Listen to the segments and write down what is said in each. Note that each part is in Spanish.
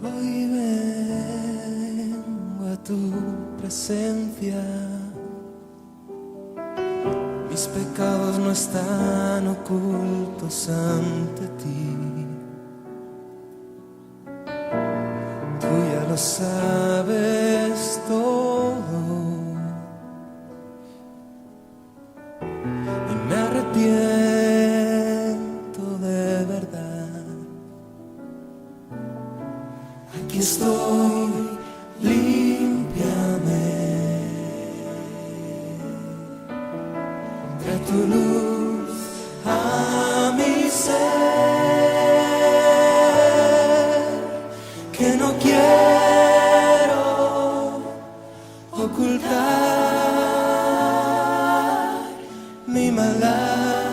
Hoy vengo a tu presencia. Mis pecados no están ocultos ante ti. Tú ya lo sabes todo. Y me arrepiento de verdad. Aquí estoy, límpiame. Trae tu luz a mi ser, que no quiero ocultar mi maldad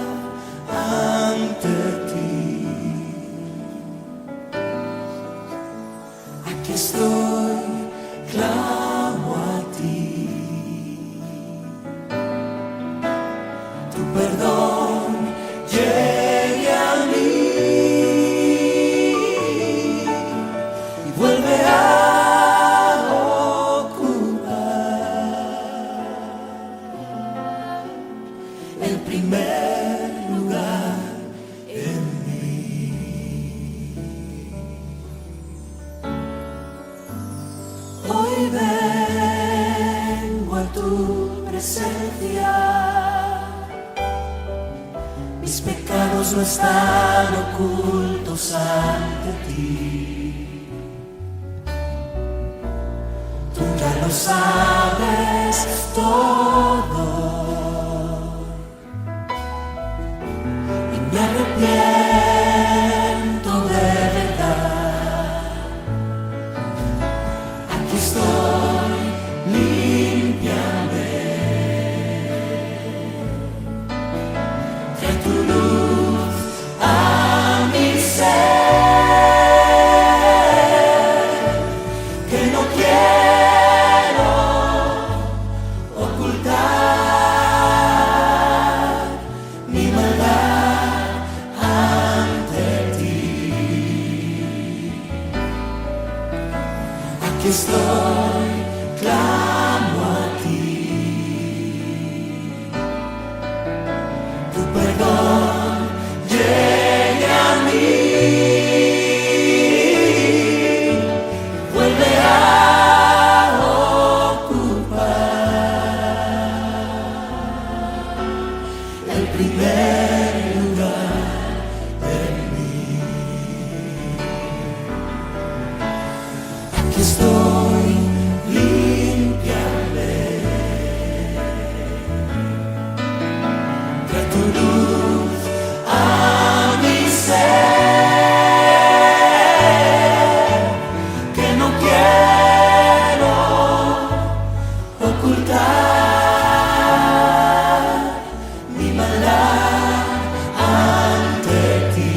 ante ti. Aquí estoy, clamo a ti. Tu perdón llegue a mí y vuelve a ocupar el primer lugar en mí. Hoy vengo a tu presencia. Mis pecados no están ocultos ante ti. Tú ya lo sabes todo. Y me arrepiento de verdad. Aquí estoy, límpiame. Trae tu luz a mi ser, que no quiero ocultar mi maldad ante ti. Aquí estoy, clamo a ti. Tu perdón llegue a mí, vuelve a ocupar el primer lugar en mí. Aquí estoy, límpiame. Trae tu luz a mi ser, que no quiero ocultar mi maldad ante ti.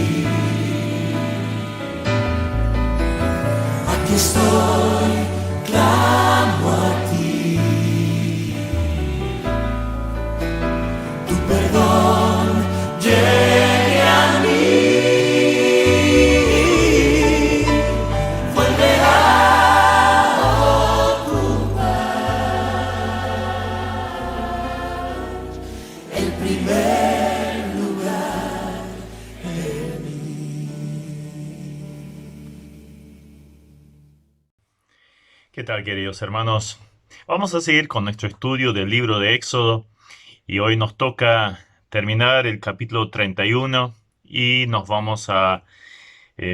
Aquí estoy, clamo a ti. Tu perdón llegue a mí, vuelve a ocupar el primer lugar en mí. ¿Qué tal, queridos hermanos? Vamos a seguir con nuestro estudio del libro de Éxodo y hoy nos toca terminar el capítulo 31 y nos vamos a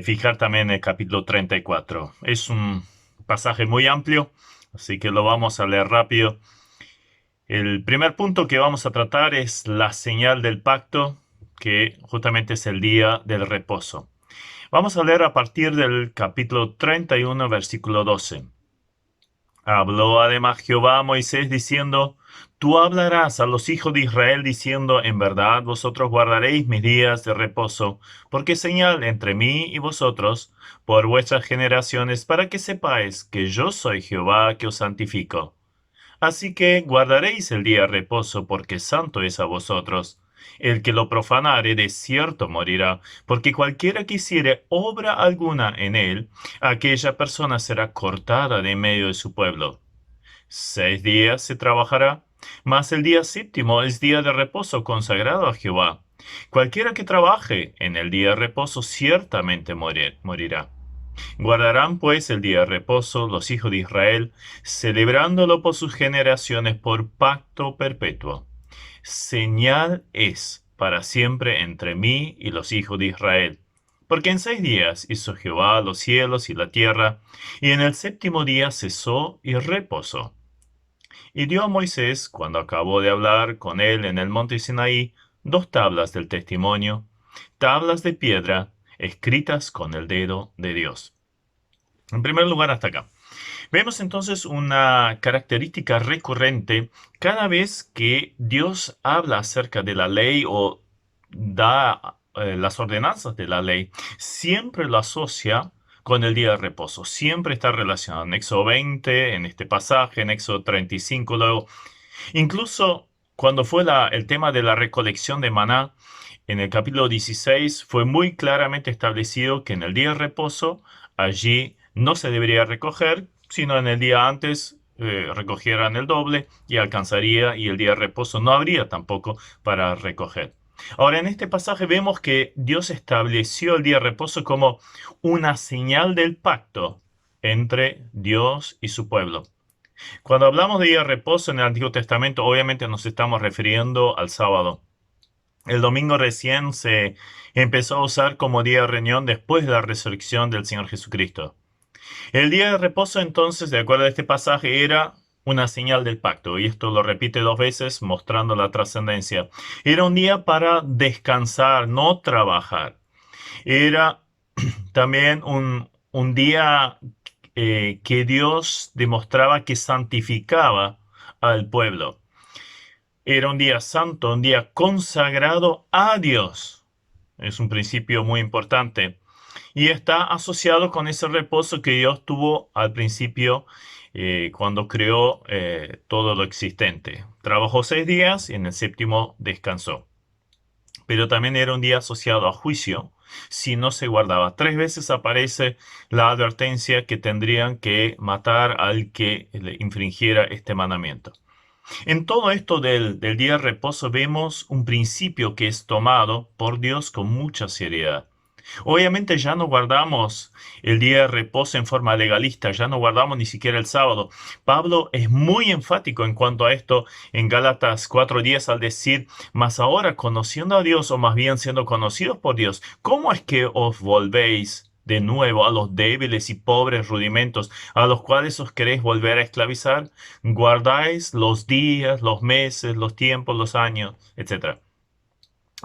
fijar también en el capítulo 34. Es un pasaje muy amplio, así que lo vamos a leer rápido. El primer punto que vamos a tratar es la señal del pacto, que justamente es el día del reposo. Vamos a leer a partir del capítulo 31, versículo 12. Habló además Jehová a Moisés diciendo: Tú hablarás a los hijos de Israel diciendo: En verdad vosotros guardaréis mis días de reposo, porque señal entre mí y vosotros por vuestras generaciones, para que sepáis que yo soy Jehová que os santifico. Así que guardaréis el día de reposo, porque santo es a vosotros. El que lo profanare de cierto morirá, porque cualquiera que hiciere obra alguna en él, aquella persona será cortada de en medio de su pueblo. 6 días se trabajará, mas el día séptimo es día de reposo consagrado a Jehová. Cualquiera que trabaje en el día de reposo ciertamente morirá. Guardarán pues el día de reposo los hijos de Israel, celebrándolo por sus generaciones por pacto perpetuo. Señal es para siempre entre mí y los hijos de Israel. Porque en 6 días hizo Jehová los cielos y la tierra, y en el séptimo día cesó y reposó. Y dio a Moisés, cuando acabó de hablar con él en el monte Sinaí, 2 tablas del testimonio, tablas de piedra, escritas con el dedo de Dios. En primer lugar, hasta acá. Vemos entonces una característica recurrente cada vez que Dios habla acerca de la ley o da las ordenanzas de la ley, siempre lo asocia con el día de reposo. Siempre está relacionado en Éxodo 20, en este pasaje, en Éxodo 35, luego. Incluso cuando fue el tema de la recolección de maná, en el capítulo 16 fue muy claramente establecido que en el día de reposo allí no se debería recoger, sino en el día antes recogieran el doble y alcanzaría, y el día de reposo no habría tampoco para recoger. Ahora, en este pasaje vemos que Dios estableció el día de reposo como una señal del pacto entre Dios y su pueblo. Cuando hablamos de día de reposo en el Antiguo Testamento, obviamente nos estamos refiriendo al sábado. El domingo recién se empezó a usar como día de reunión después de la resurrección del Señor Jesucristo. El día de reposo entonces, de acuerdo a este pasaje, era una señal del pacto, y esto lo repite 2 veces mostrando la trascendencia. Era un día para descansar, no trabajar. Era también un día que Dios demostraba que santificaba al pueblo. Era un día santo, un día consagrado a Dios. Es un principio muy importante. Y está asociado con ese reposo que Dios tuvo al principio cuando creó todo lo existente. Trabajó 6 días y en el séptimo descansó. Pero también era un día asociado a juicio si no se guardaba. 3 veces aparece la advertencia que tendrían que matar al que le infringiera este mandamiento. En todo esto del día de reposo vemos un principio que es tomado por Dios con mucha seriedad. Obviamente ya no guardamos el día de reposo en forma legalista, ya no guardamos ni siquiera el sábado. Pablo es muy enfático en cuanto a esto en Gálatas 4:10 al decir, mas ahora conociendo a Dios, o más bien siendo conocidos por Dios, ¿cómo es que os volvéis de nuevo a los débiles y pobres rudimentos a los cuales os queréis volver a esclavizar? Guardáis los días, los meses, los tiempos, los años, etc.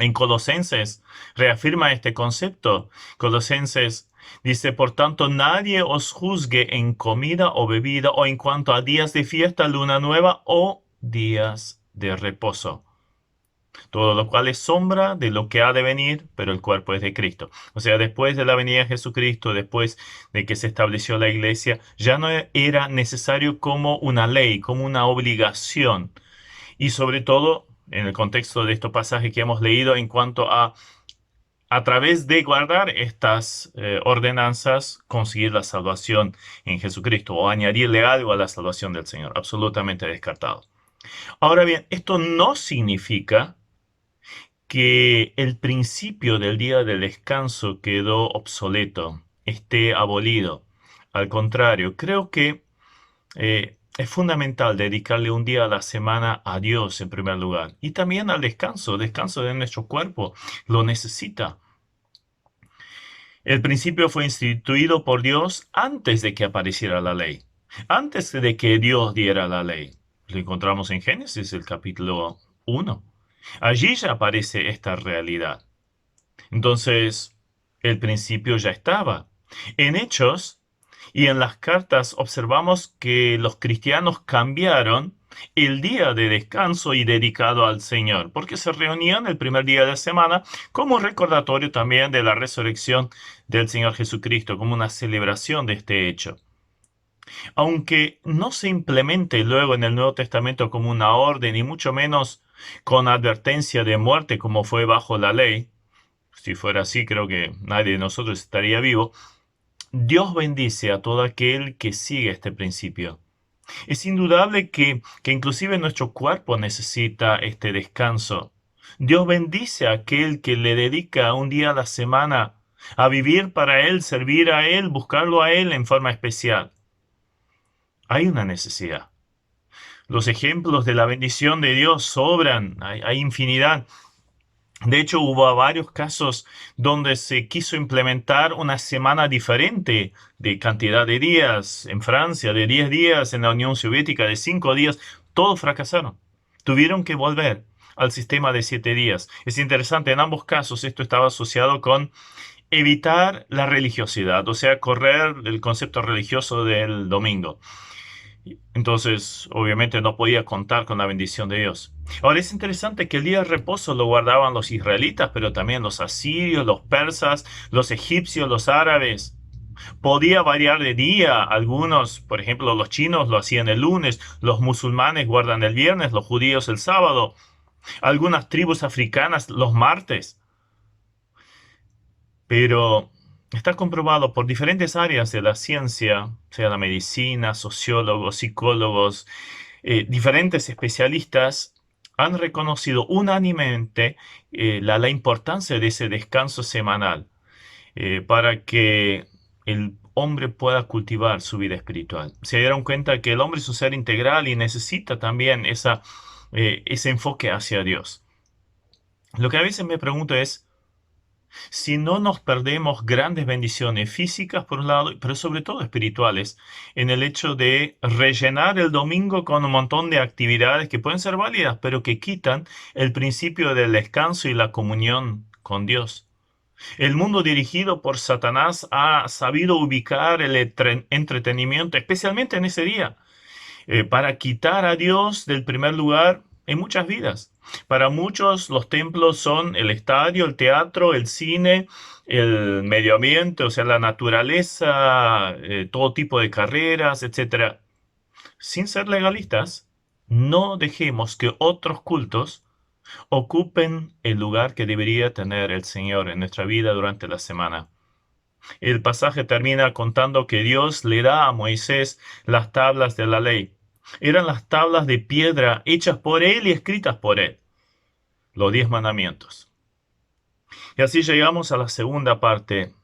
En Colosenses reafirma este concepto. Colosenses dice, por tanto, nadie os juzgue en comida o bebida o en cuanto a días de fiesta, luna nueva o días de reposo. Todo lo cual es sombra de lo que ha de venir, pero el cuerpo es de Cristo. O sea, después de la venida de Jesucristo, después de que se estableció la iglesia, ya no era necesario como una ley, como una obligación. Y sobre todo, en el contexto de estos pasajes que hemos leído, en cuanto a través de guardar estas ordenanzas, conseguir la salvación en Jesucristo o añadirle algo a la salvación del Señor. Absolutamente descartado. Ahora bien, esto no significa que el principio del día del descanso quedó obsoleto, esté abolido. Al contrario, creo que es fundamental dedicarle un día a la semana a Dios en primer lugar y también al descanso de nuestro cuerpo, lo necesita. El principio fue instituido por Dios antes de que apareciera la ley, antes de que Dios diera la ley. Lo encontramos en Génesis, el capítulo 1. Allí ya aparece esta realidad. Entonces, el principio ya estaba. En Hechos y en las cartas observamos que los cristianos cambiaron el día de descanso y dedicado al Señor, porque se reunían el primer día de la semana como recordatorio también de la resurrección del Señor Jesucristo, como una celebración de este hecho. Aunque no se implemente luego en el Nuevo Testamento como una orden y mucho menos con advertencia de muerte como fue bajo la ley. Si fuera así, creo que nadie de nosotros estaría vivo. Dios bendice a todo aquel que sigue este principio. Es indudable que inclusive nuestro cuerpo necesita este descanso. Dios bendice a aquel que le dedica un día a la semana a vivir para Él, servir a Él, buscarlo a Él en forma especial. Hay una necesidad. Los ejemplos de la bendición de Dios sobran, hay infinidad. De hecho, hubo varios casos donde se quiso implementar una semana diferente de cantidad de días. En Francia, de 10 días, en la Unión Soviética, de 5 días. Todos fracasaron. Tuvieron que volver al sistema de 7 días. Es interesante, en ambos casos esto estaba asociado con evitar la religiosidad, o sea, correr el concepto religioso del domingo. Entonces, obviamente no podía contar con la bendición de Dios. Ahora es interesante que el día de reposo lo guardaban los israelitas, pero también los asirios, los persas, los egipcios, los árabes. Podía variar de día. Algunos, por ejemplo, los chinos lo hacían el lunes, los musulmanes guardan el viernes, los judíos el sábado, algunas tribus africanas los martes. Pero está comprobado por diferentes áreas de la ciencia, sea la medicina, sociólogos, psicólogos, diferentes especialistas han reconocido unánimemente la importancia de ese descanso semanal para que el hombre pueda cultivar su vida espiritual. Se dieron cuenta que el hombre es un ser integral y necesita también ese enfoque hacia Dios. Lo que a veces me pregunto es, si no nos perdemos grandes bendiciones físicas por un lado, pero sobre todo espirituales, en el hecho de rellenar el domingo con un montón de actividades que pueden ser válidas, pero que quitan el principio del descanso y la comunión con Dios. El mundo dirigido por Satanás ha sabido ubicar el entretenimiento, especialmente en ese día, para quitar a Dios del primer lugar en muchas vidas. Para muchos los templos son el estadio, el teatro, el cine, el medio ambiente, o sea, la naturaleza, todo tipo de carreras, etc. Sin ser legalistas, no dejemos que otros cultos ocupen el lugar que debería tener el Señor en nuestra vida durante la semana. El pasaje termina contando que Dios le da a Moisés las tablas de la ley. Eran las tablas de piedra hechas por él y escritas por él. Los 10 mandamientos. Y así llegamos a la segunda parte.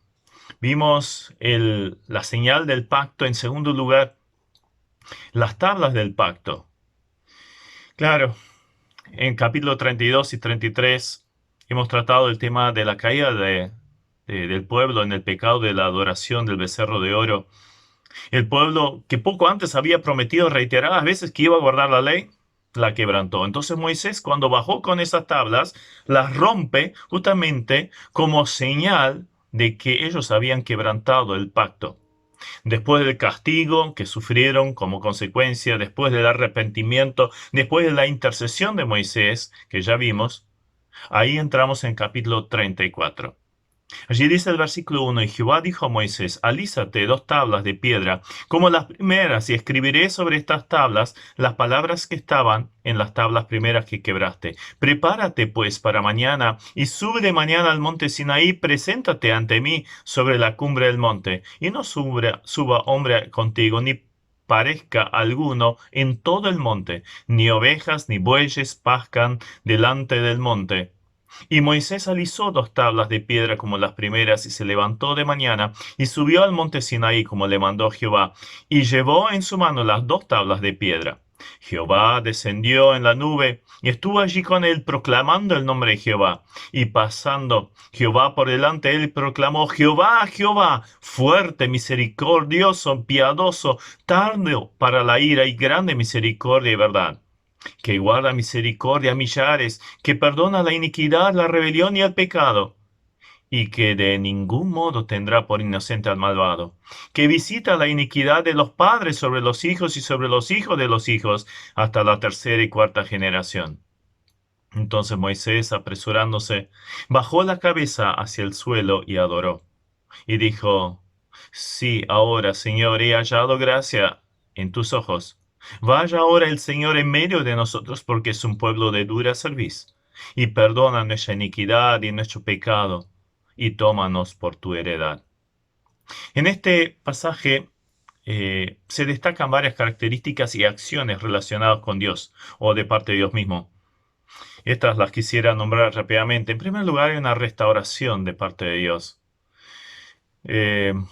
Vimos la señal del pacto. En segundo lugar, las tablas del pacto. Claro, en capítulo 32 y 33 hemos tratado el tema de la caída del pueblo en el pecado de la adoración del becerro de oro. El pueblo que poco antes había prometido reiteradas veces que iba a guardar la ley, la quebrantó. Entonces Moisés, cuando bajó con esas tablas, las rompe justamente como señal de que ellos habían quebrantado el pacto. Después del castigo que sufrieron como consecuencia, después del arrepentimiento, después de la intercesión de Moisés, que ya vimos, ahí entramos en capítulo 34. Allí dice el versículo 1, y Jehová dijo a Moisés, alízate 2 tablas de piedra, como las primeras, y escribiré sobre estas tablas las palabras que estaban en las tablas primeras que quebraste. Prepárate pues para mañana, y sube de mañana al monte Sinaí, preséntate ante mí sobre la cumbre del monte, y no suba hombre contigo, ni parezca alguno en todo el monte, ni ovejas ni bueyes pascan delante del monte. Y Moisés alisó 2 tablas de piedra como las primeras, y se levantó de mañana, y subió al monte Sinaí como le mandó Jehová, y llevó en su mano las 2 tablas de piedra. Jehová descendió en la nube, y estuvo allí con él, proclamando el nombre de Jehová. Y pasando Jehová por delante de él, proclamó, Jehová, Jehová, fuerte, misericordioso, piadoso, tardo para la ira, y grande misericordia y verdad, que guarda misericordia a millares, que perdona la iniquidad, la rebelión y el pecado, y que de ningún modo tendrá por inocente al malvado, que visita la iniquidad de los padres sobre los hijos y sobre los hijos de los hijos, hasta la 3ª y 4ª generación. Entonces Moisés, apresurándose, bajó la cabeza hacia el suelo y adoró, y dijo, sí, ahora, Señor, he hallado gracia en tus ojos, Vaya ahora el Señor en medio de nosotros, porque es un pueblo de dura cerviz, y perdona nuestra iniquidad y nuestro pecado, y tómanos por tu heredad. En este pasaje se destacan varias características y acciones relacionadas con Dios, o de parte de Dios mismo. Estas las quisiera nombrar rápidamente. En primer lugar, hay una restauración de parte de Dios.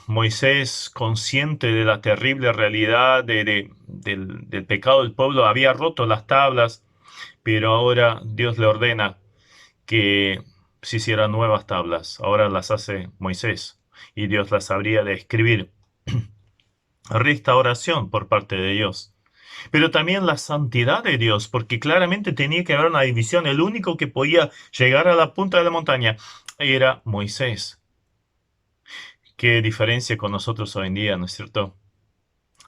Moisés, consciente de la terrible realidad del pecado del pueblo, había roto las tablas, pero ahora Dios le ordena que se hicieran nuevas tablas. Ahora las hace Moisés y Dios las habría de escribir. Restauración por parte de Dios. Pero también la santidad de Dios, porque claramente tenía que haber una división. El único que podía llegar a la punta de la montaña era Moisés. Qué diferencia con nosotros hoy en día, ¿no es cierto?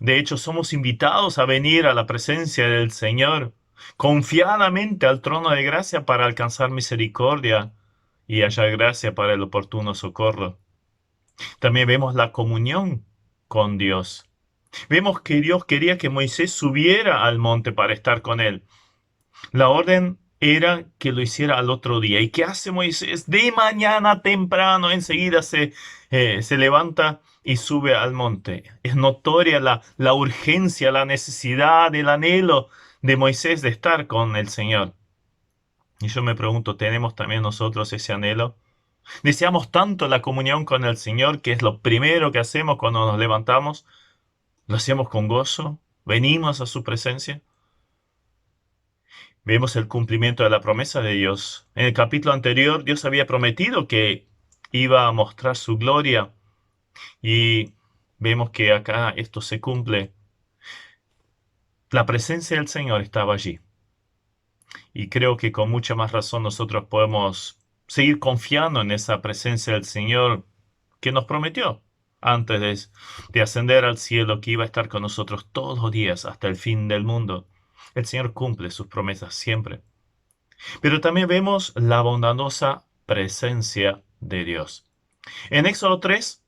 De hecho, somos invitados a venir a la presencia del Señor confiadamente al trono de gracia para alcanzar misericordia y hallar gracia para el oportuno socorro. También vemos la comunión con Dios. Vemos que Dios quería que Moisés subiera al monte para estar con él. La orden era que lo hiciera al otro día. ¿Y qué hace Moisés? De mañana temprano, enseguida se levanta y sube al monte. Es notoria la urgencia, la necesidad, el anhelo de Moisés de estar con el Señor. Y yo me pregunto, ¿tenemos también nosotros ese anhelo? Deseamos tanto la comunión con el Señor, que es lo primero que hacemos cuando nos levantamos. ¿Lo hacemos con gozo? ¿Venimos a su presencia? Vemos el cumplimiento de la promesa de Dios. En el capítulo anterior, Dios había prometido que iba a mostrar su gloria y vemos que acá esto se cumple. La presencia del Señor estaba allí y creo que con mucha más razón nosotros podemos seguir confiando en esa presencia del Señor que nos prometió antes de ascender al cielo, que iba a estar con nosotros todos los días hasta el fin del mundo. El Señor cumple sus promesas siempre. Pero también vemos la bondadosa presencia de Dios. En Éxodo 3,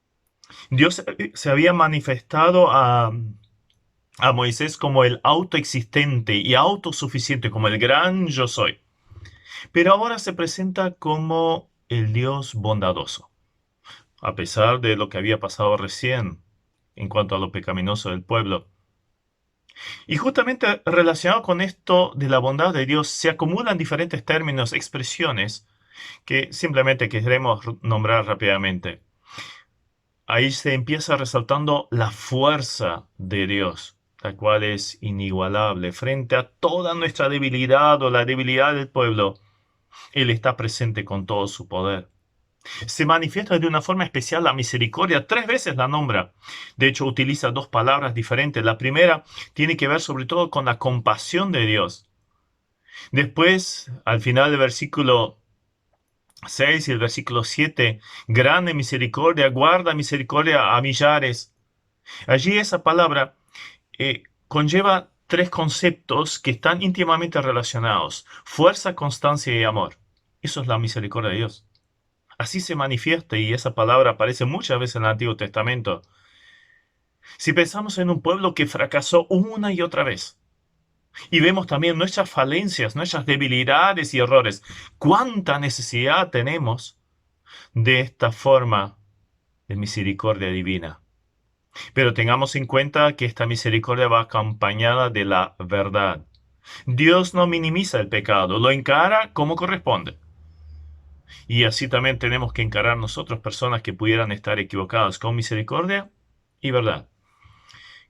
Dios se había manifestado a Moisés como el autoexistente y autosuficiente, como el gran yo soy. Pero ahora se presenta como el Dios bondadoso, a pesar de lo que había pasado recién en cuanto a lo pecaminoso del pueblo. Y justamente relacionado con esto de la bondad de Dios, se acumulan diferentes términos, expresiones, que simplemente queremos nombrar rápidamente. Ahí se empieza resaltando la fuerza de Dios, la cual es inigualable. Frente a toda nuestra debilidad o la debilidad del pueblo, Él está presente con todo su poder. Se manifiesta de una forma especial la misericordia. 3 veces la nombra. De hecho, utiliza 2 palabras diferentes. La primera tiene que ver sobre todo con la compasión de Dios. Después, al final del versículo 6 y el versículo 7, grande misericordia, guarda misericordia a millares. Allí esa palabra conlleva 3 conceptos que están íntimamente relacionados: fuerza, constancia y amor. Eso es la misericordia de Dios. Así se manifiesta y esa palabra aparece muchas veces en el Antiguo Testamento. Si pensamos en un pueblo que fracasó una y otra vez, y vemos también nuestras falencias, nuestras debilidades y errores, cuánta necesidad tenemos de esta forma de misericordia divina. Pero tengamos en cuenta que esta misericordia va acompañada de la verdad. Dios no minimiza el pecado, lo encara como corresponde. Y así también tenemos que encarar nosotros personas que pudieran estar equivocadas con misericordia y verdad.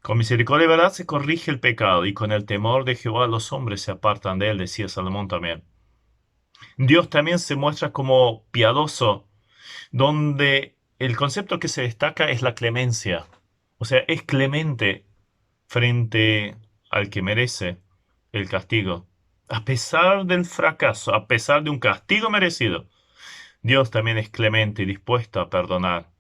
Con misericordia y verdad se corrige el pecado, y con el temor de Jehová los hombres se apartan de él, decía Salomón también. Dios también se muestra como piadoso, donde el concepto que se destaca es la clemencia. O sea, es clemente frente al que merece el castigo. A pesar del fracaso, a pesar de un castigo merecido, Dios también es clemente y dispuesto a perdonar.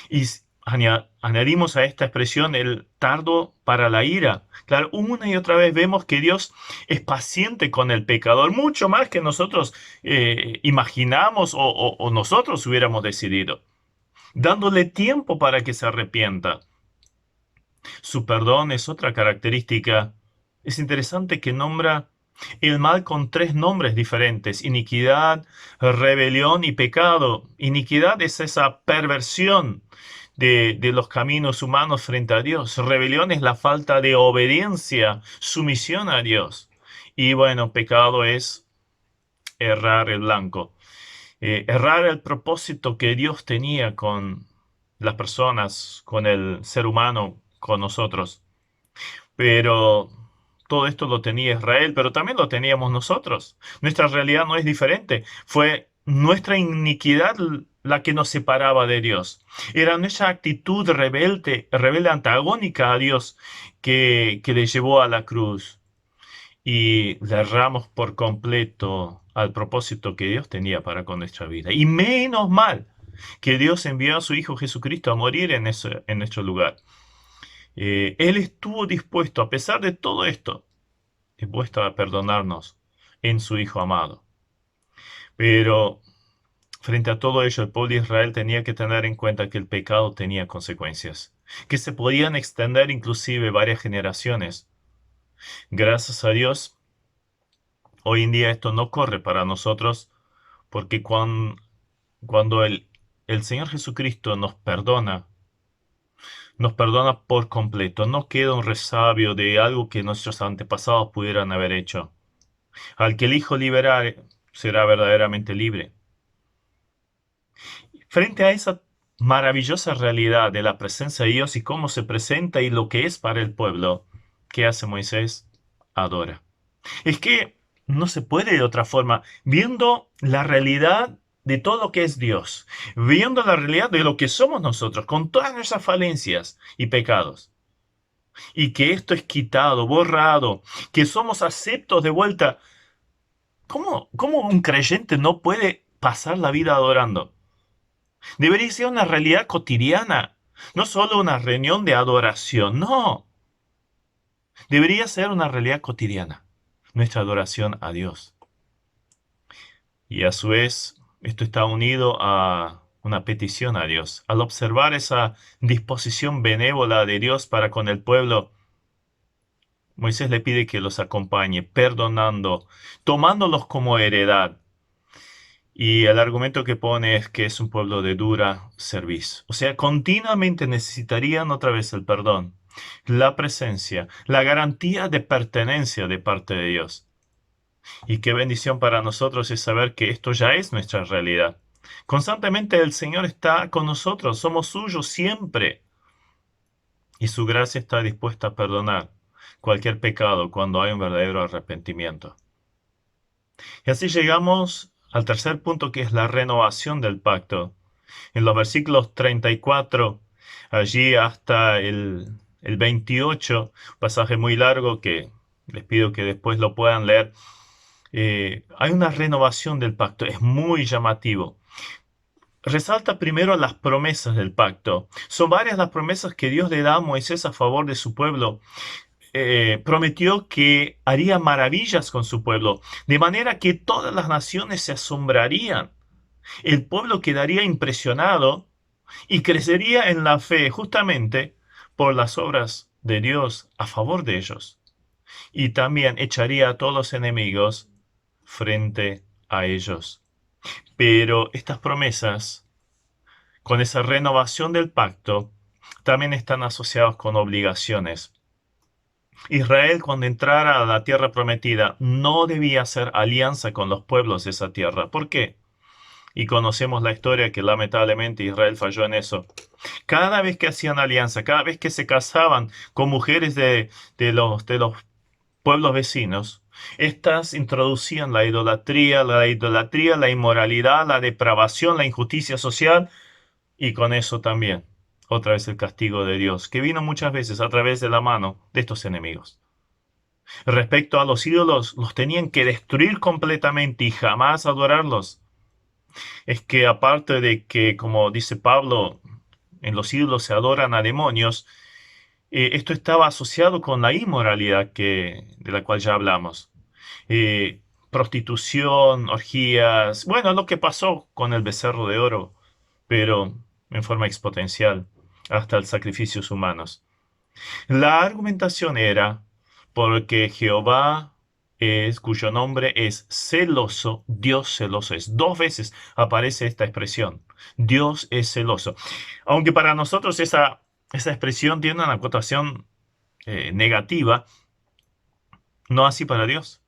Y añadimos a esta expresión el tardo para la ira. Claro, una y otra vez vemos que Dios es paciente con el pecador, mucho más que nosotros imaginamos o nosotros hubiéramos decidido, dándole tiempo para que se arrepienta. Su perdón es otra característica. Es interesante que nombra el mal con tres nombres diferentes: iniquidad, rebelión y pecado. Iniquidad es esa perversión de los caminos humanos frente a Dios. Rebelión es la falta de obediencia, sumisión a Dios. Y bueno, pecado es errar el blanco. Errar el propósito que Dios tenía con las personas, con el ser humano, con nosotros. Pero todo esto lo tenía Israel, pero también lo teníamos nosotros. Nuestra realidad no es diferente. Fue nuestra iniquidad la que nos separaba de Dios. Era nuestra actitud rebelde antagónica a Dios que le llevó a la cruz. Y le erramos por completo al propósito que Dios tenía para con nuestra vida. Y menos mal que Dios envió a su Hijo Jesucristo a morir en nuestro lugar. Él estuvo dispuesto, a pesar de todo esto, dispuesto a perdonarnos en su Hijo amado. Pero frente a todo ello, el pueblo de Israel tenía que tener en cuenta que el pecado tenía consecuencias, que se podían extender inclusive varias generaciones. Gracias a Dios, hoy en día esto no corre para nosotros, porque cuando el Señor Jesucristo nos perdona por completo. No queda un resabio de algo que nuestros antepasados pudieran haber hecho. Al que el Hijo liberare, será verdaderamente libre. Frente a esa maravillosa realidad de la presencia de Dios y cómo se presenta y lo que es para el pueblo, ¿qué hace Moisés? Adora. Es que no se puede de otra forma, viendo la realidad de todo lo que es Dios, viendo la realidad de lo que somos nosotros, con todas nuestras falencias y pecados, y que esto es quitado, borrado, que somos aceptos de vuelta. ¿Cómo un creyente no puede pasar la vida adorando? Debería ser una realidad cotidiana, no solo una reunión de adoración, no. Debería ser una realidad cotidiana, nuestra adoración a Dios. Y a su vez, esto está unido a una petición a Dios. Al observar esa disposición benévola de Dios para con el pueblo, Moisés le pide que los acompañe, perdonando, tomándolos como heredad. Y el argumento que pone es que es un pueblo de dura cerviz. O sea, continuamente necesitarían otra vez el perdón, la presencia, la garantía de pertenencia de parte de Dios. Y qué bendición para nosotros es saber que esto ya es nuestra realidad. Constantemente el Señor está con nosotros, somos suyos siempre. Y su gracia está dispuesta a perdonar cualquier pecado cuando hay un verdadero arrepentimiento. Y así llegamos al tercer punto, que es la renovación del pacto. En los versículos 34, allí hasta el 28, pasaje muy largo que les pido que después lo puedan leer, hay una renovación del pacto, es muy llamativo. Resalta primero las promesas del pacto. Son varias las promesas que Dios le da a Moisés a favor de su pueblo. Prometió que haría maravillas con su pueblo, de manera que todas las naciones se asombrarían. El pueblo quedaría impresionado y crecería en la fe justamente por las obras de Dios a favor de ellos. Y también echaría a todos los enemigos frente a ellos. Pero estas promesas, con esa renovación del pacto, también están asociadas con obligaciones. Israel, cuando entrara a la tierra prometida, no debía hacer alianza con los pueblos de esa tierra. ¿Por qué? Y conocemos la historia que lamentablemente Israel falló en eso. Cada vez que hacían alianza, cada vez que se casaban con mujeres de los pueblos vecinos, estas introducían la idolatría, la inmoralidad, la depravación, la injusticia social, y con eso también, otra vez el castigo de Dios, que vino muchas veces a través de la mano de estos enemigos. Respecto a los ídolos, los tenían que destruir completamente y jamás adorarlos. Es que aparte de que, como dice Pablo, en los ídolos se adoran a demonios, esto estaba asociado con la inmoralidad de la cual ya hablamos. Prostitución, orgías, bueno, lo que pasó con el becerro de oro, pero en forma exponencial, hasta los sacrificios humanos. La argumentación era porque Jehová es, cuyo nombre es celoso, Dios celoso es. Dos veces aparece esta expresión, Dios es celoso. Aunque para nosotros esa expresión tiene una connotación negativa, no así para Dios.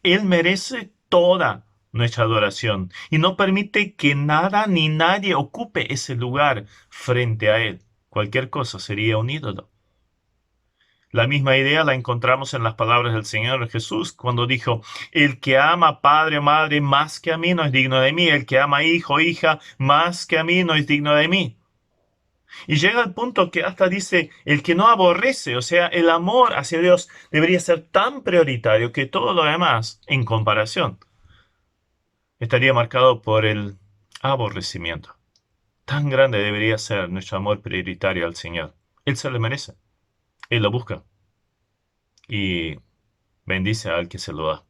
Él merece toda nuestra adoración y no permite que nada ni nadie ocupe ese lugar frente a Él. Cualquier cosa sería un ídolo. La misma idea la encontramos en las palabras del Señor Jesús cuando dijo, el que ama padre o madre más que a mí no es digno de mí, el que ama hijo o hija más que a mí no es digno de mí. Y llega al punto que hasta dice, el que no aborrece, o sea, el amor hacia Dios debería ser tan prioritario que todo lo demás, en comparación, estaría marcado por el aborrecimiento. Tan grande debería ser nuestro amor prioritario al Señor. Él se lo merece, Él lo busca y bendice al que se lo da.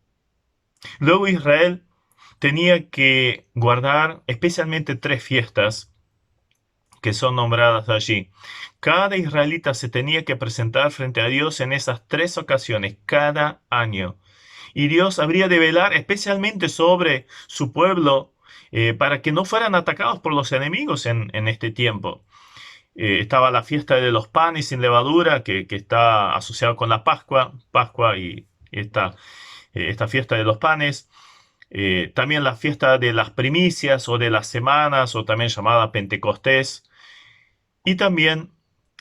Luego Israel tenía que guardar especialmente tres fiestas que son nombradas allí. Cada israelita se tenía que presentar frente a Dios en esas tres ocasiones cada año. Y Dios habría de velar especialmente sobre su pueblo para que no fueran atacados por los enemigos en este tiempo. Estaba la fiesta de los panes sin levadura, que está asociada con la Pascua y esta fiesta de los panes. También la fiesta de las primicias o de las semanas, o también llamada Pentecostés. Y también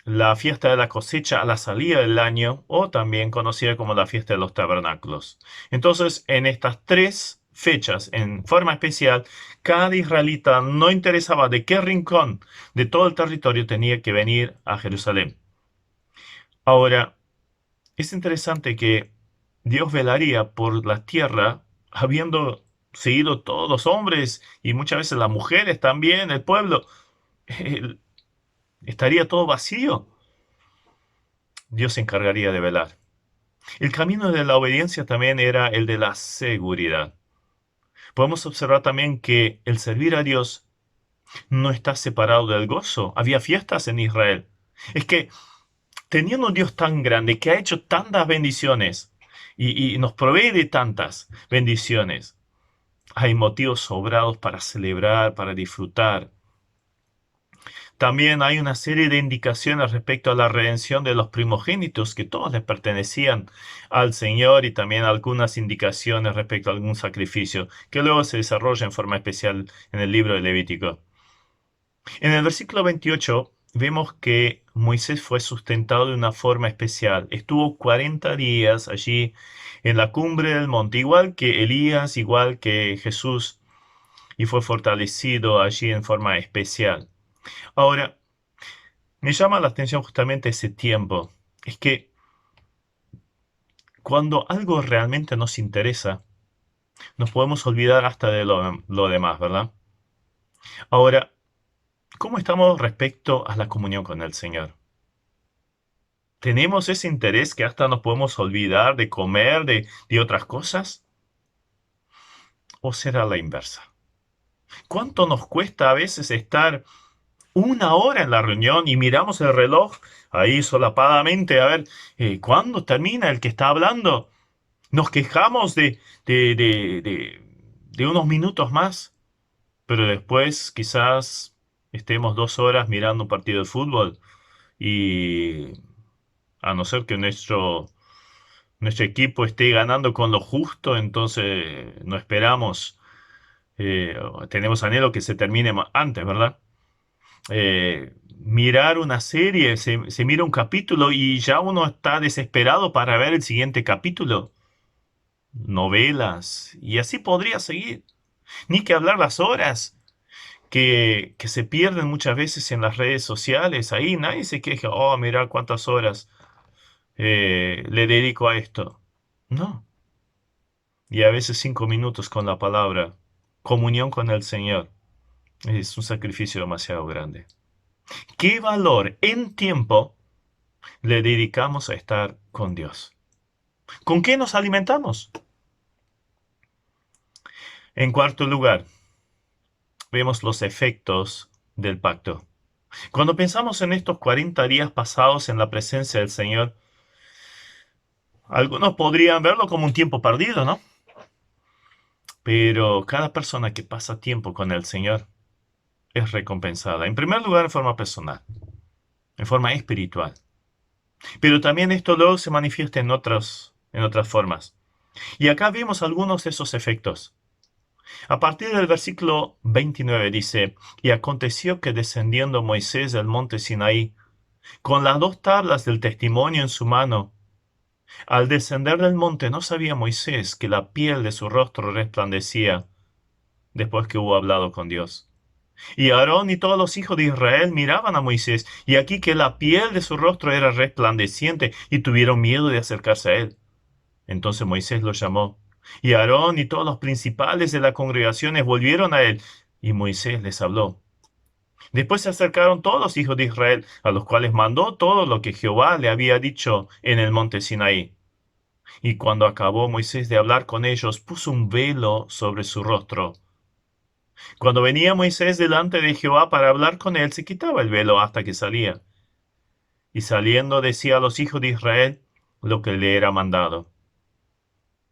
la fiesta de la cosecha a la salida del año, o también conocida como la fiesta de los tabernáculos. Entonces, en estas tres fechas, en forma especial, cada israelita, no interesaba de qué rincón de todo el territorio, tenía que venir a Jerusalén. Ahora, es interesante que Dios velaría por la tierra, habiendo seguido todos los hombres y muchas veces las mujeres también, el pueblo. ¿Estaría todo vacío? Dios se encargaría de velar. El camino de la obediencia también era el de la seguridad. Podemos observar también que el servir a Dios no está separado del gozo. Había fiestas en Israel. Es que teniendo un Dios tan grande que ha hecho tantas bendiciones y nos provee de tantas bendiciones, hay motivos sobrados para celebrar, para disfrutar. También hay una serie de indicaciones respecto a la redención de los primogénitos que todos les pertenecían al Señor, y también algunas indicaciones respecto a algún sacrificio que luego se desarrolla en forma especial en el libro de Levítico. En el versículo 28 vemos que Moisés fue sustentado de una forma especial. Estuvo 40 días allí en la cumbre del monte, igual que Elías, igual que Jesús, y fue fortalecido allí en forma especial. Ahora, me llama la atención justamente ese tiempo. Es que cuando algo realmente nos interesa, nos podemos olvidar hasta de lo demás, ¿verdad? Ahora, ¿cómo estamos respecto a la comunión con el Señor? ¿Tenemos ese interés que hasta nos podemos olvidar de comer, de otras cosas? ¿O será la inversa? ¿Cuánto nos cuesta a veces estar una hora en la reunión y miramos el reloj ahí solapadamente a ver cuándo termina el que está hablando? Nos quejamos de unos minutos más, pero después quizás estemos 2 horas mirando un partido de fútbol y a no ser que nuestro equipo esté ganando con lo justo, entonces no esperamos, tenemos anhelo que se termine antes, ¿verdad? Mirar una serie, se mira un capítulo y ya uno está desesperado para ver el siguiente capítulo. Novelas, y así podría seguir. Ni que hablar las horas que se pierden muchas veces en las redes sociales. Ahí nadie se queja, oh, mira cuántas horas le dedico a esto. No. Y a veces 5 minutos con la palabra, comunión con el Señor, es un sacrificio demasiado grande. ¿Qué valor en tiempo le dedicamos a estar con Dios? ¿Con qué nos alimentamos? En cuarto lugar, vemos los efectos del pacto. Cuando pensamos en estos 40 días pasados en la presencia del Señor, algunos podrían verlo como un tiempo perdido, ¿no? Pero cada persona que pasa tiempo con el Señor es recompensada. En primer lugar, en forma personal, en forma espiritual. Pero también esto luego se manifiesta en otras formas. Y acá vemos algunos de esos efectos. A partir del versículo 29 dice, y aconteció que descendiendo Moisés del monte Sinaí, con las 2 tablas del testimonio en su mano, al descender del monte no sabía Moisés que la piel de su rostro resplandecía después que hubo hablado con Dios. Y Aarón y todos los hijos de Israel miraban a Moisés, y aquí que la piel de su rostro era resplandeciente, y tuvieron miedo de acercarse a él. Entonces Moisés los llamó, y Aarón y todos los principales de las congregaciones volvieron a él, y Moisés les habló. Después se acercaron todos los hijos de Israel, a los cuales mandó todo lo que Jehová le había dicho en el monte Sinaí. Y cuando acabó Moisés de hablar con ellos, puso un velo sobre su rostro. Cuando venía Moisés delante de Jehová para hablar con él, se quitaba el velo hasta que salía. Y saliendo decía a los hijos de Israel lo que le era mandado.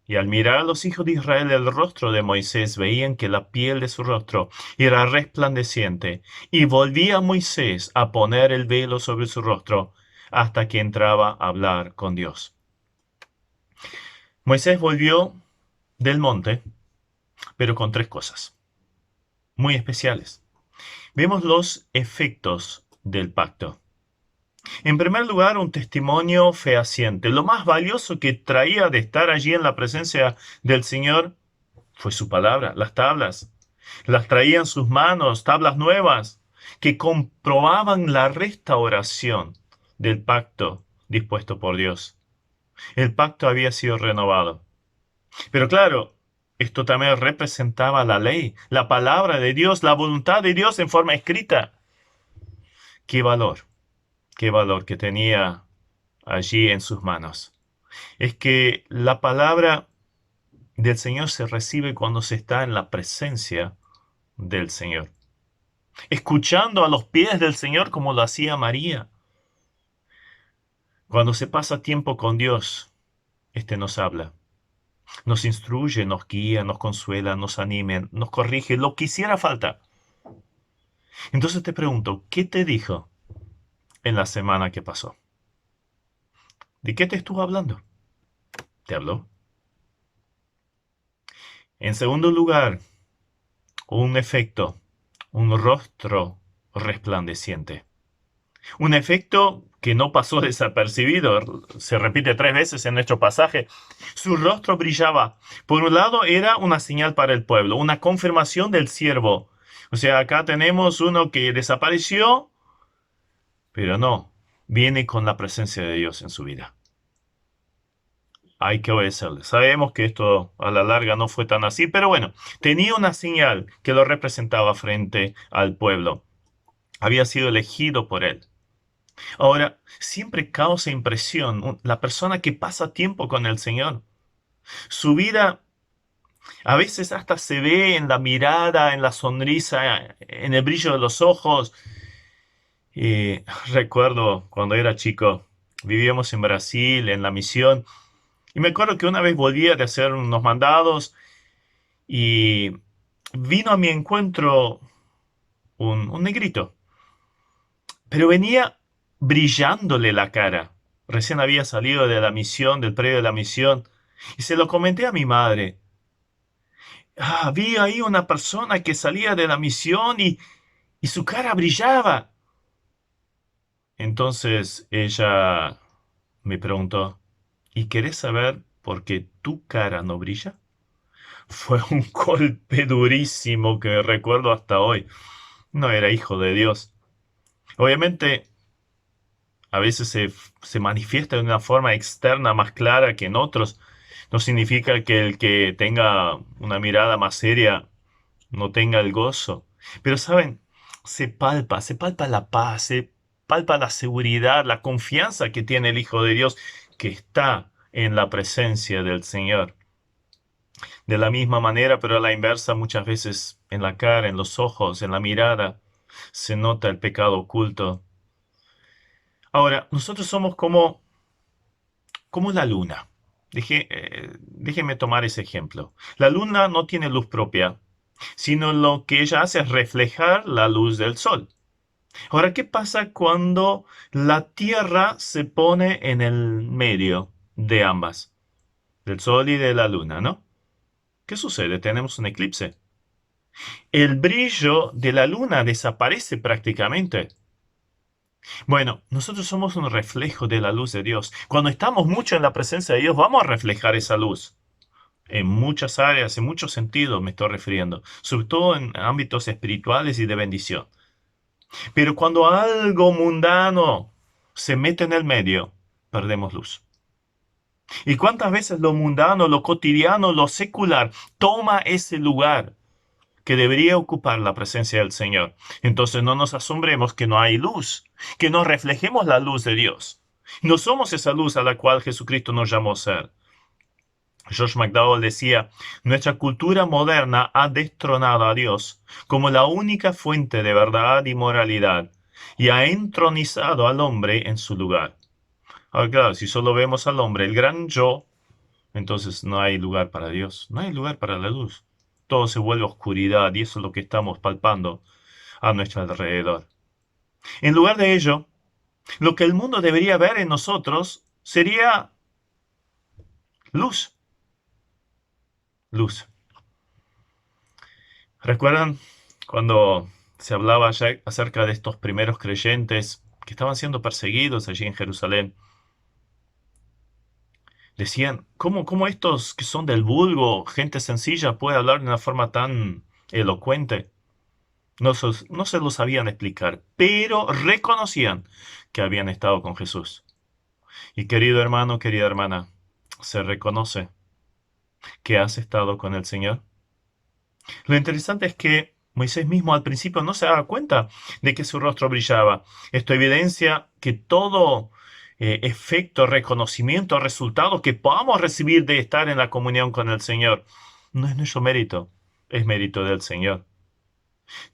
Y al mirar a los hijos de Israel el rostro de Moisés, veían que la piel de su rostro era resplandeciente. Y volvía Moisés a poner el velo sobre su rostro hasta que entraba a hablar con Dios. Moisés volvió del monte, pero con 3 cosas muy especiales. Vemos los efectos del pacto. En primer lugar, un testimonio fehaciente. Lo más valioso que traía de estar allí en la presencia del Señor fue su palabra, las tablas. Las traía en sus manos, tablas nuevas, que comprobaban la restauración del pacto dispuesto por Dios. El pacto había sido renovado. Pero claro, esto también representaba la ley, la palabra de Dios, la voluntad de Dios en forma escrita. ¡Qué valor! ¡Qué valor que tenía allí en sus manos! Es que la palabra del Señor se recibe cuando se está en la presencia del Señor, escuchando a los pies del Señor como lo hacía María. Cuando se pasa tiempo con Dios, este nos habla, nos instruye, nos guía, nos consuela, nos anima, nos corrige, lo que hiciera falta. Entonces te pregunto, ¿qué te dijo en la semana que pasó? ¿De qué te estuvo hablando? ¿Te habló? En segundo lugar, un efecto, un rostro resplandeciente. Un efecto que no pasó desapercibido, se repite 3 veces en nuestro pasaje. Su rostro brillaba. Por un lado era una señal para el pueblo, una confirmación del siervo. O sea, acá tenemos uno que desapareció, pero no, viene con la presencia de Dios en su vida. Hay que obedecerle. Sabemos que esto a la larga no fue tan así, pero bueno, tenía una señal que lo representaba frente al pueblo. Había sido elegido por él. Ahora, siempre causa impresión la persona que pasa tiempo con el Señor. Su vida a veces hasta se ve en la mirada, en la sonrisa, en el brillo de los ojos. Y recuerdo cuando era chico, vivíamos en Brasil, en la misión, y me acuerdo que una vez volvía de hacer unos mandados y vino a mi encuentro un negrito, pero venía brillándole la cara. Recién había salido de la misión, del predio de la misión, y se lo comenté a mi madre. Vi ahí una persona que salía de la misión y su cara brillaba. Entonces ella me preguntó, ¿y querés saber por qué tu cara no brilla? Fue un golpe durísimo que recuerdo hasta hoy. No era hijo de Dios. Obviamente, a veces se manifiesta de una forma externa más clara que en otros. No significa que el que tenga una mirada más seria no tenga el gozo. Pero saben, se palpa la paz, se palpa la seguridad, la confianza que tiene el Hijo de Dios que está en la presencia del Señor. De la misma manera, pero a la inversa, muchas veces en la cara, en los ojos, en la mirada, se nota el pecado oculto. Ahora, nosotros somos como la luna. Déjeme tomar ese ejemplo. La luna no tiene luz propia, sino lo que ella hace es reflejar la luz del sol. Ahora, ¿qué pasa cuando la Tierra se pone en el medio de ambas, del sol y de la luna, ¿no? ¿Qué sucede? Tenemos un eclipse. El brillo de la luna desaparece prácticamente. Bueno, nosotros somos un reflejo de la luz de Dios. Cuando estamos mucho en la presencia de Dios, vamos a reflejar esa luz. En muchas áreas, en muchos sentidos me estoy refiriendo, sobre todo en ámbitos espirituales y de bendición. Pero cuando algo mundano se mete en el medio, perdemos luz. ¿Y cuántas veces lo mundano, lo cotidiano, lo secular toma ese lugar que debería ocupar la presencia del Señor? Entonces no nos asombremos que no hay luz, que no reflejemos la luz de Dios. No somos esa luz a la cual Jesucristo nos llamó a ser. George McDowell decía, nuestra cultura moderna ha destronado a Dios como la única fuente de verdad y moralidad y ha entronizado al hombre en su lugar. Ahora, claro, si solo vemos al hombre, el gran yo, entonces no hay lugar para Dios, no hay lugar para la luz. Todo se vuelve oscuridad y eso es lo que estamos palpando a nuestro alrededor. En lugar de ello, lo que el mundo debería ver en nosotros sería luz. Luz. ¿Recuerdan cuando se hablaba ya acerca de estos primeros creyentes que estaban siendo perseguidos allí en Jerusalén? Decían, ¿cómo estos que son del vulgo, gente sencilla, puede hablar de una forma tan elocuente? No se lo sabían explicar, pero reconocían que habían estado con Jesús. Y querido hermano, querida hermana, se reconoce que has estado con el Señor. Lo interesante es que Moisés mismo al principio no se daba cuenta de que su rostro brillaba. Esto evidencia que todo efecto, reconocimiento, resultado que podamos recibir de estar en la comunión con el Señor no es nuestro mérito, es mérito del Señor.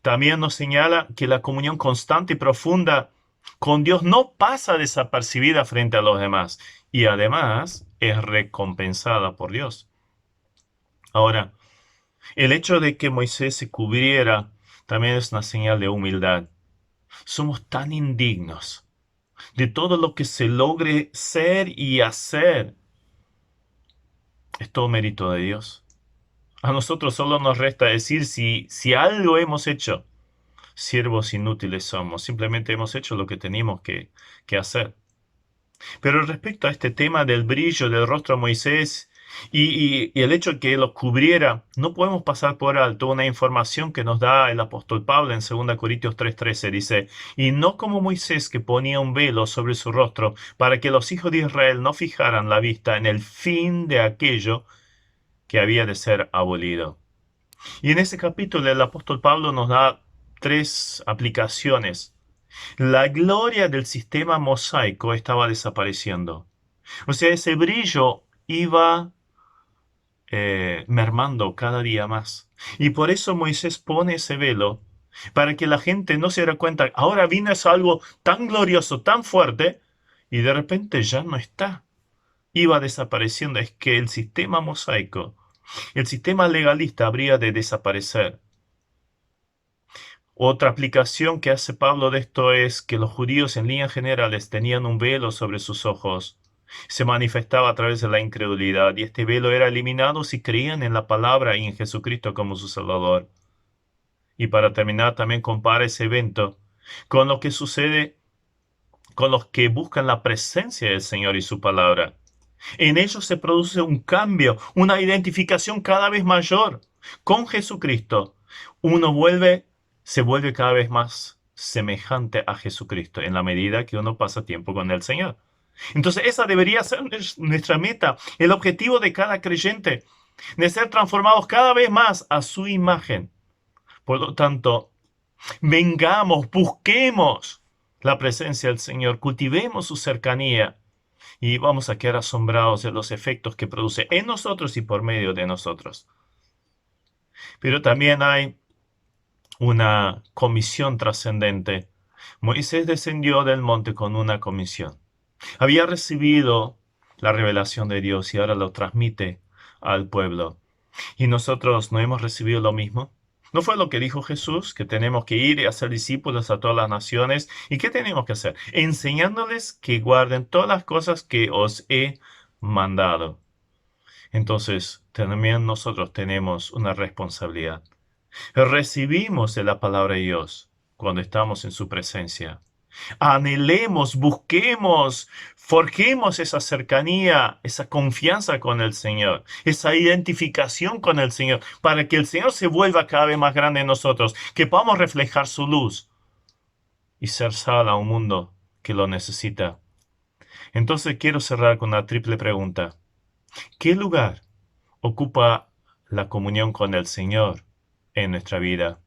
También nos señala que la comunión constante y profunda con Dios no pasa desapercibida frente a los demás y además es recompensada por Dios. Ahora, el hecho de que Moisés se cubriera también es una señal de humildad. Somos tan indignos de todo lo que se logre ser y hacer. Es todo mérito de Dios. A nosotros solo nos resta decir si algo hemos hecho. Siervos inútiles somos. Simplemente hemos hecho lo que teníamos que hacer. Pero respecto a este tema del brillo del rostro de Moisés y el hecho de que lo cubriera, no podemos pasar por alto una información que nos da el apóstol Pablo en 2 Corintios 3:13. Dice, y no como Moisés que ponía un velo sobre su rostro para que los hijos de Israel no fijaran la vista en el fin de aquello que había de ser abolido. Y en ese capítulo el apóstol Pablo nos da tres aplicaciones. La gloria del sistema mosaico estaba desapareciendo. O sea, ese brillo iba mermando cada día más. Y por eso Moisés pone ese velo, para que la gente no se diera cuenta, ahora vino algo tan glorioso, tan fuerte, y de repente ya no está. Iba desapareciendo. Es que el sistema mosaico, el sistema legalista habría de desaparecer. Otra aplicación que hace Pablo de esto es que los judíos en líneas generales tenían un velo sobre sus ojos. Se manifestaba a través de la incredulidad y este velo era eliminado si creían en la palabra y en Jesucristo como su Salvador. Y para terminar, también compara ese evento con lo que sucede con los que buscan la presencia del Señor y su palabra. En ellos se produce un cambio, una identificación cada vez mayor con Jesucristo. Se vuelve cada vez más semejante a Jesucristo en la medida que uno pasa tiempo con el Señor. Entonces esa debería ser nuestra meta, el objetivo de cada creyente, de ser transformados cada vez más a su imagen. Por lo tanto, vengamos, busquemos la presencia del Señor, cultivemos su cercanía y vamos a quedar asombrados de los efectos que produce en nosotros y por medio de nosotros. Pero también hay una comisión trascendente. Moisés descendió del monte con una comisión. Había recibido la revelación de Dios y ahora lo transmite al pueblo. ¿Y nosotros no hemos recibido lo mismo? ¿No fue lo que dijo Jesús? Que tenemos que ir y hacer discípulos a todas las naciones. ¿Y qué tenemos que hacer? Enseñándoles que guarden todas las cosas que os he mandado. Entonces, también nosotros tenemos una responsabilidad. Recibimos de la palabra de Dios cuando estamos en su presencia. Anhelemos, busquemos, forjemos esa cercanía, esa confianza con el Señor, esa identificación con el Señor, para que el Señor se vuelva cada vez más grande en nosotros, que podamos reflejar su luz y ser sal a un mundo que lo necesita. Entonces quiero cerrar con una triple pregunta. ¿Qué lugar ocupa la comunión con el Señor en nuestra vida?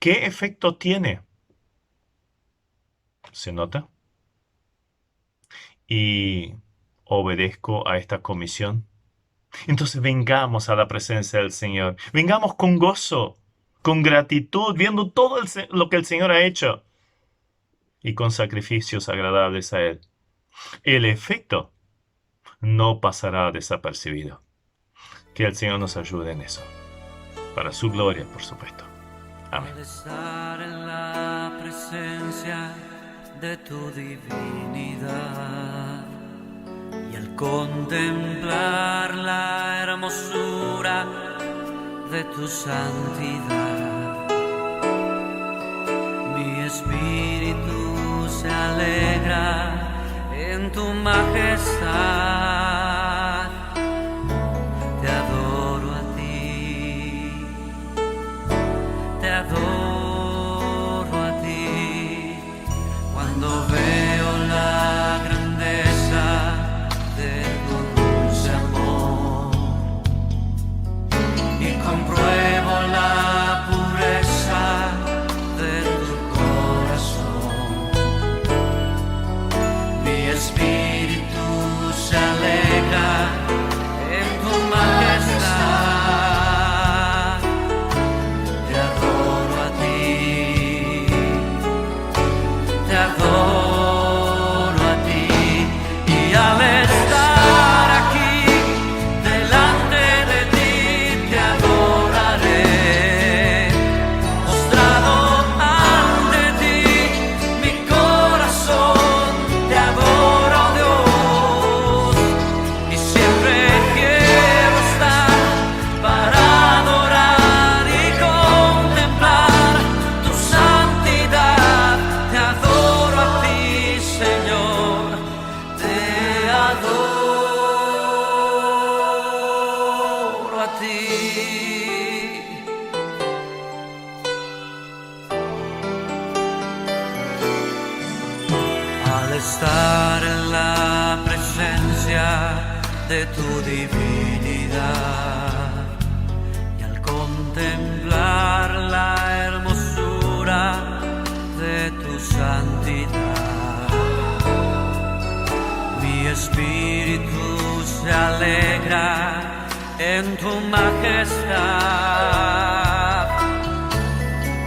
¿Qué efecto tiene? ¿Se nota? ¿Y obedezco a esta comisión? Entonces vengamos a la presencia del Señor. Vengamos con gozo, con gratitud, viendo todo lo que el Señor ha hecho y con sacrificios agradables a Él. El efecto no pasará desapercibido. Que el Señor nos ayude en eso. Para su gloria, por supuesto. Amén. Al estar en la presencia de tu divinidad y al contemplar la hermosura de tu santidad, mi espíritu se alegra en tu majestad. Te adoro a ti, te adoro a ti, cuando veo la grandeza de tu dulce amor y compruebo la pureza de tu corazón. Mi espíritu se alegra en tu majestad. Te adoro a ti, te adoro a ti, y al estar aquí delante de ti te adoraré, postrado ante ti, mi corazón te adora, oh Dios, y siempre quiero estar para adorar y contemplar tu santidad. Te adoro a ti, Señor, te adoro a ti. Al estar en la presencia de tu divinidad y al contemplar la hermosura de tu santidad, mi espíritu se alegra en tu majestad.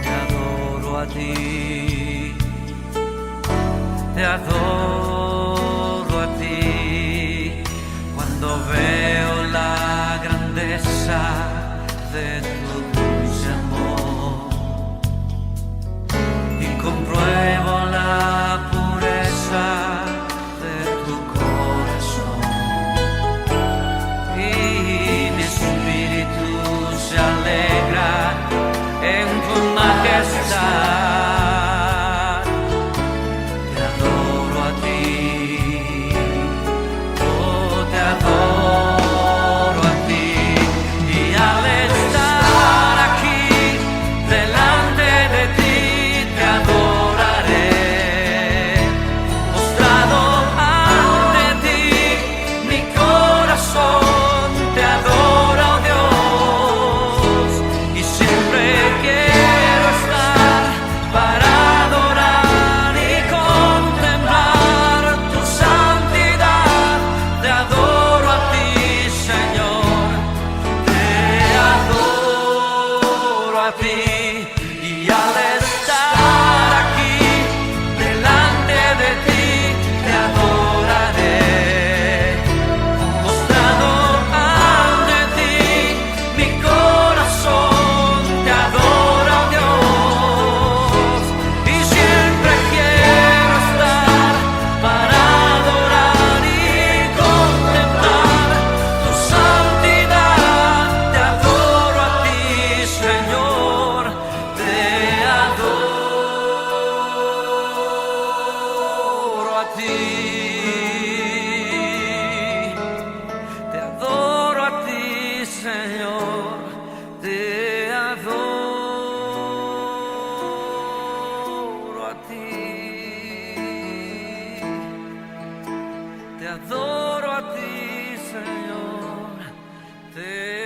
Te adoro a ti, te adoro a ti, cuando veo la grandeza de tu dulce amor y compruebo la pureza de tu corazón, y mi espíritu se alegra Te adoro a ti, Señor. Te